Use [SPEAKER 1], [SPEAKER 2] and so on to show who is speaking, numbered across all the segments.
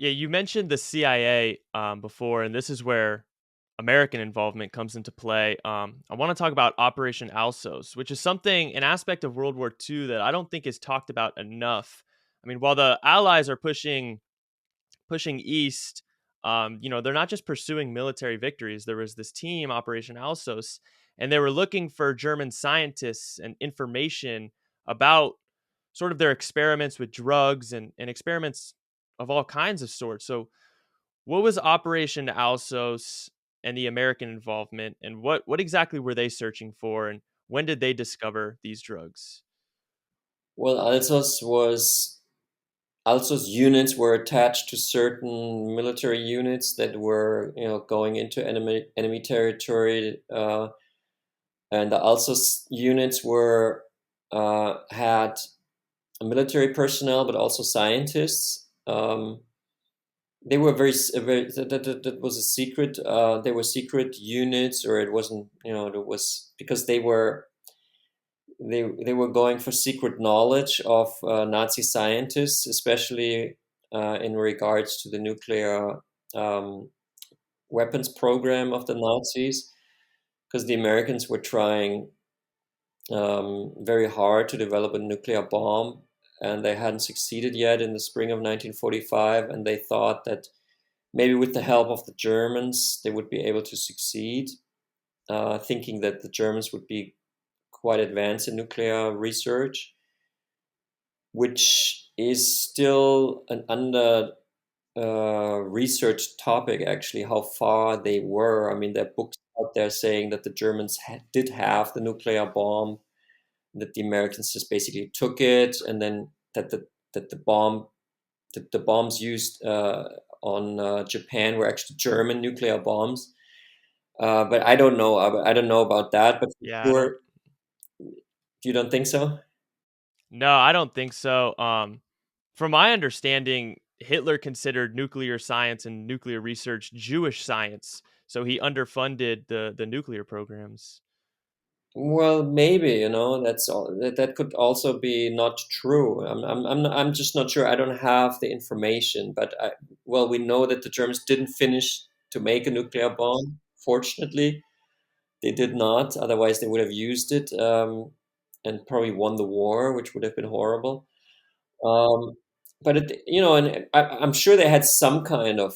[SPEAKER 1] Yeah, you mentioned the CIA before, and this is where American involvement comes into play. I want to talk about Operation Alsos, which is something, an aspect of World War II that I don't think is talked about enough. I mean, while the Allies are pushing east, they're not just pursuing military victories. There was this team, Operation Alsos, and they were looking for German scientists and information about sort of their experiments with drugs and experiments of all kinds of sorts. So, what was Operation Alsos and the American involvement, and what exactly were they searching for, and when did they discover these drugs?
[SPEAKER 2] Well, Alsos units were attached to certain military units that were, going into enemy territory, and the Alsos units were had military personnel, but also scientists. They were very that was a secret. They were secret units, or it wasn't. It was because they were going for secret knowledge of Nazi scientists, especially in regards to the nuclear um, weapons program of the Nazis, because the Americans were trying very hard to develop a nuclear bomb, and they hadn't succeeded yet in the spring of 1945, and they thought that maybe with the help of the Germans they would be able to succeed, thinking that the Germans would be quite advanced in nuclear research, which is still an under research topic, actually, how far they were. I mean, there are books out there saying that the Germans did have the nuclear bomb, that the Americans just basically took it, and then that the bombs used on Japan were actually German nuclear bombs. But I don't know. I don't know about that. But for
[SPEAKER 1] Yeah, I don't.
[SPEAKER 2] sure, you don't think so?
[SPEAKER 1] No, I don't think so. From my understanding, Hitler considered nuclear science and nuclear research Jewish science, so he underfunded the nuclear programs.
[SPEAKER 2] Well, maybe, that's all. That could also be not true. I'm just not sure. I don't have the information, but well, we know that the Germans didn't finish to make a nuclear bomb. Fortunately, they did not. Otherwise, they would have used it, and probably won the war, which would have been horrible. Um, but and I'm sure they had some kind of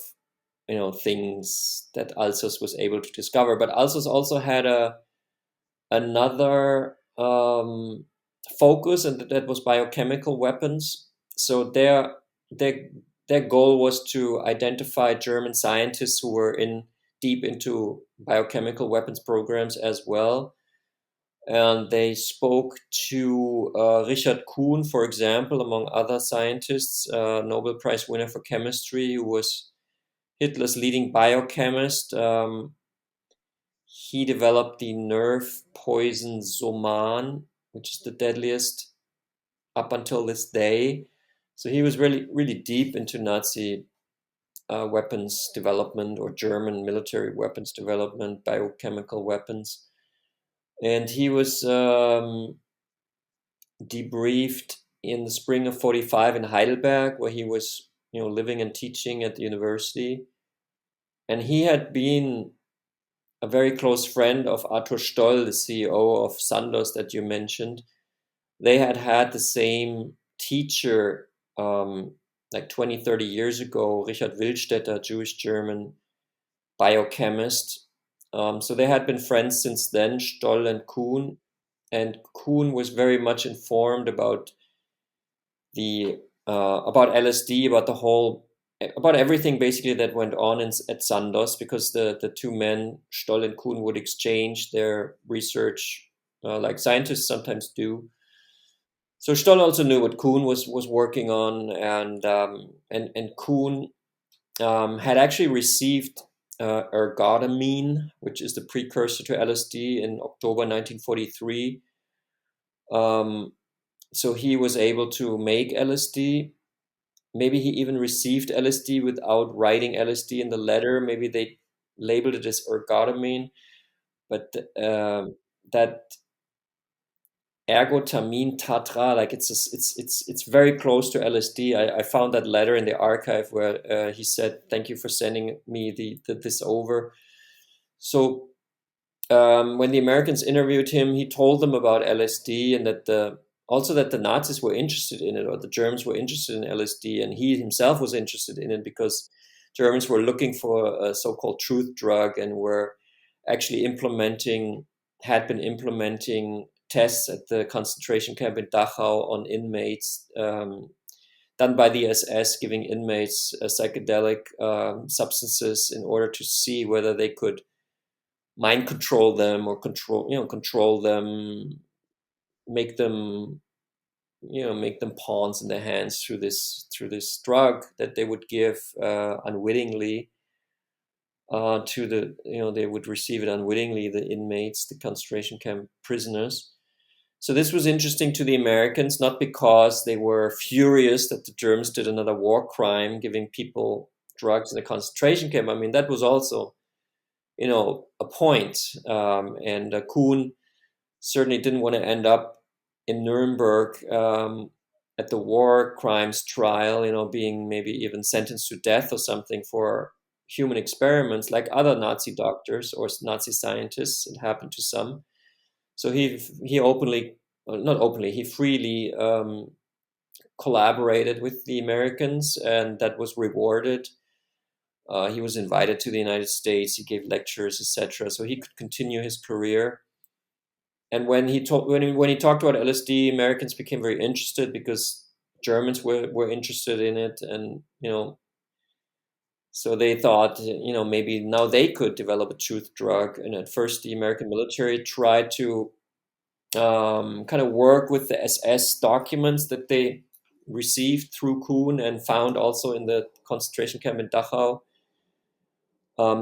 [SPEAKER 2] things that Alsos was able to discover. But Alsos also had another focus, and that was biochemical weapons. So their their goal was to identify German scientists who were in deep into biochemical weapons programs as well. And they spoke to Richard Kuhn, for example, among other scientists, Nobel Prize winner for chemistry, who was Hitler's leading biochemist. He developed the nerve poison Soman, which is the deadliest up until this day. So he was really, really deep into Nazi weapons development, or German military weapons development, biochemical weapons. And he was debriefed in the spring of 45 in Heidelberg, where he was, living and teaching at the university. And he had been a very close friend of Arthur Stoll, the CEO of Sandoz that you mentioned. They had had the same teacher like 20, 30 years ago, Richard Willstetter, Jewish German biochemist. So they had been friends since then, Stoll and Kuhn. And Kuhn was very much informed the about LSD, about the whole, about everything basically that went on at Sandoz, because the two men, Stoll and Kuhn, would exchange their research like scientists sometimes do. So Stoll also knew what Kuhn was working on, and Kuhn had actually received ergotamine, which is the precursor to LSD, in October 1943. Um, so he was able to make LSD. Maybe he even received LSD without writing LSD in the letter. Maybe they labeled it as ergotamine, but that ergotamin tatra, like it's very close to LSD. I found that letter in the archive where he said, "Thank you for sending me this over." So when the Americans interviewed him, he told them about LSD and that the Nazis were interested in it, or the Germans were interested in LSD, and he himself was interested in it because Germans were looking for a so-called truth drug and were actually had been implementing tests at the concentration camp in Dachau on inmates, done by the SS, giving inmates psychedelic substances in order to see whether they could mind control them or control them, make them make them pawns in their hands through this drug that they would give unwittingly to they would receive it unwittingly, the inmates, the concentration camp prisoners. So this was interesting to the Americans, not because they were furious that the Germans did another war crime, giving people drugs in a concentration camp. I mean, that was also a point. And Kuhn certainly didn't want to end up in Nuremberg at the war crimes trial, being maybe even sentenced to death or something for human experiments like other Nazi doctors or Nazi scientists. It happened to some. So he openly, not openly, he freely collaborated with the Americans, and that was rewarded. He was invited to the United States. He gave lectures, etc., so he could continue his career. And when he talked about LSD, Americans became very interested because Germans were interested in it, and so they thought maybe now they could develop a truth drug. And at first, the American military tried to kind of work with the SS documents that they received through Kuhn and found also in the concentration camp in Dachau.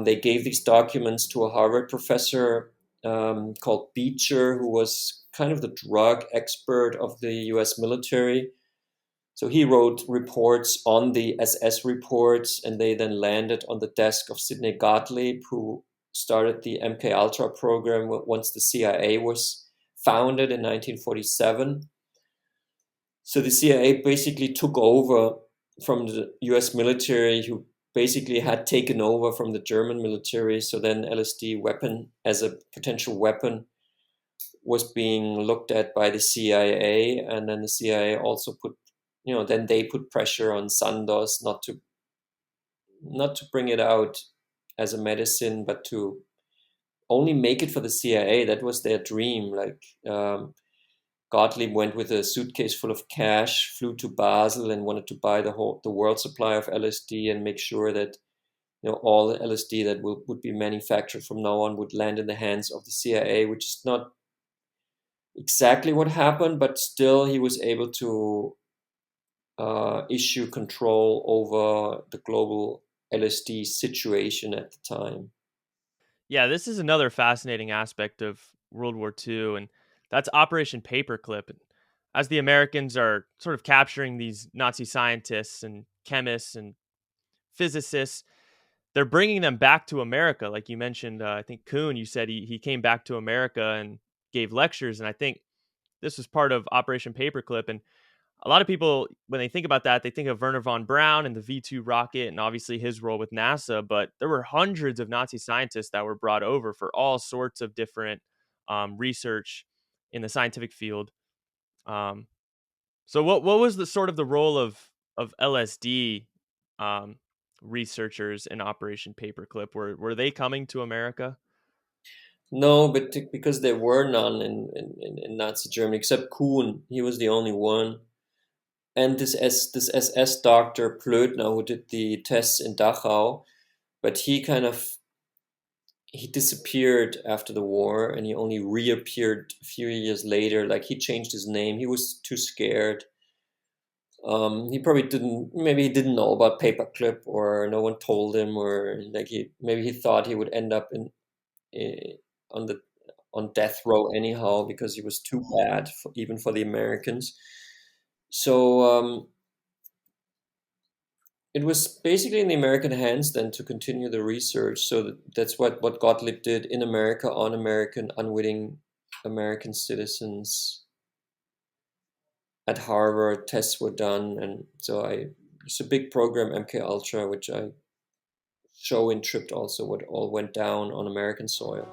[SPEAKER 2] They gave these documents to a Harvard professor called Beecher, who was kind of the drug expert of the US military. So he wrote reports on the SS reports, and they then landed on the desk of Sidney Gottlieb, who started the MK Ultra program once the CIA was founded in 1947. So the CIA basically took over from the US military, who basically had taken over from the German military. So then LSD weapon as a potential weapon was being looked at by the CIA, and then the CIA also then they put pressure on Sandoz not to bring it out as a medicine, but to only make it for the CIA. That was their dream. Like Gottlieb went with a suitcase full of cash, flew to Basel, and wanted to buy the world supply of LSD and make sure that all the LSD that would be manufactured from now on would land in the hands of the CIA, which is not exactly what happened, but still he was able to issue control over the global LSD situation at the time.
[SPEAKER 1] Yeah, this is another fascinating aspect of World War II, and that's Operation Paperclip. As the Americans are sort of capturing these Nazi scientists and chemists and physicists, they're bringing them back to America. Like you mentioned, I think Kuhn, you said he came back to America and gave lectures, and I think this was part of Operation Paperclip. And a lot of people, when they think about that, they think of Werner von Braun and the V 2 rocket and obviously his role with NASA. But there were hundreds of Nazi scientists that were brought over for all sorts of different research in the scientific field. Um, so, what was the sort of the role of LSD um, researchers in Operation Paperclip? Were they coming to America?
[SPEAKER 2] No, but because there were none in Nazi Germany except Kuhn, he was the only one. And this SS doctor Plötner, who did the tests in Dachau, but he disappeared after the war, and he only reappeared a few years later. Like he changed his name. He was too scared. He probably maybe he didn't know about Paperclip, or no one told him, or like maybe he thought he would end up on the on death row anyhow because he was too bad even for the Americans. So it was basically in the American hands then to continue the research. So that's what Gottlieb did in America on American unwitting American citizens. at Harvard, tests were done, and so it's a big program, MK Ultra, which I show in Tripped also what all went down on American soil.